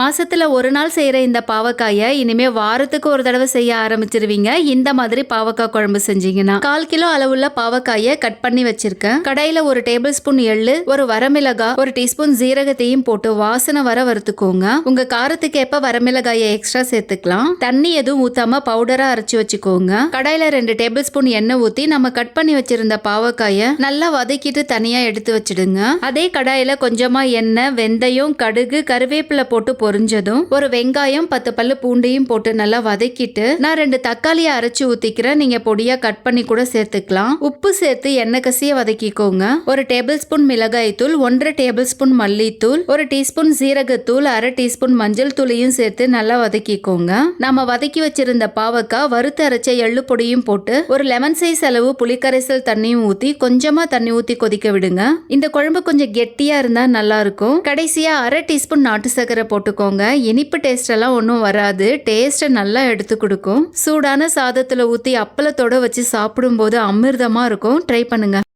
மாசத்துல ஒரு நாள் செய்யற இந்த பாவக்காயை இனிமே வாரத்துக்கு ஒரு தடவை செய்ய ஆரம்பிச்சிருவீங்க. இந்த மாதிரி பாவக்காய் குழம்பு செஞ்சீங்கன்னா 1/4 கிலோ அளவுள்ள பாவக்காயை கட் பண்ணி வச்சிருக்கேன். கடாயில ஒரு டேபிள் ஸ்பூன் எள்ளு, ஒரு வரமிளகாய், ஒரு டீஸ்பூன் ஜீரகத்தையும் போட்டு வாசனை வர வறுத்துக்கோங்க. உங்க காரத்துக்கு ஏற்ப வரமிளகாயை எக்ஸ்ட்ரா சேர்த்துக்கலாம். தண்ணி எதுவும் ஊத்தாம பவுடரா அரைச்சு வச்சுக்கோங்க. கடாயில 2 டேபிள் ஸ்பூன் எண்ணெய் ஊத்தி நம்ம கட் பண்ணி வச்சிருந்த பாவக்காயை நல்லா வதக்கிட்டு தனியா எடுத்து வச்சிடுங்க. அதே கடாயில கொஞ்சமா எண்ணெய், வெந்தயம், கடுகு, கருவேப்பிலை போட்டு பொரிஞ்சதும் ஒரு வெங்காயம், 10 பல்லு பூண்டையும் போட்டு நல்லா வதக்கிட்டு நான் 2 தக்காளியை அரைச்சு ஊத்திக்கிறேன். நீங்க பொடியா கட் பண்ணி கூட சேர்த்துக்கலாம். உப்பு சேர்த்து எண்ணெய் கசிய வதக்கிக்கோங்க. ஒரு டேபிள் ஸ்பூன் மிளகாய் தூள், 1/2 டேபிள் ஸ்பூன் மல்லித்தூள், ஒரு டீஸ்பூன் சீரகத்தூள், 1/2 டீஸ்பூன் மஞ்சள் தூளையும் சேர்த்து நல்லா வதக்கிக்கோங்க. நாம வதக்கி வச்சிருந்த பாவக்காய், வறுத்து அரைச்ச எள்ளு பொடியும் போட்டு ஒரு லெமன் சைஸ் அளவு புளிக்கரைசல் தண்ணியும் ஊத்தி கொஞ்சமா தண்ணி ஊத்தி கொதிக்க விடுங்க. இந்த குழம்பு கொஞ்சம் கெட்டியா இருந்தா நல்லா இருக்கும். கடைசியா 1/2 டீஸ்பூன் நாட்டு சர்க்கரை போட்டுக்கோங்க. இனிப்பு டேஸ்ட் எல்லாம் ஒன்றும் வராது. டேஸ்ட்டை நல்லா எடுத்து கொடுக்கும். சூடான சாதத்துல ஊத்தி அப்பளத்தோட வச்சு சாப்பிடும்போது அமிர்தமா இருக்கும். ட்ரை பண்ணுங்க.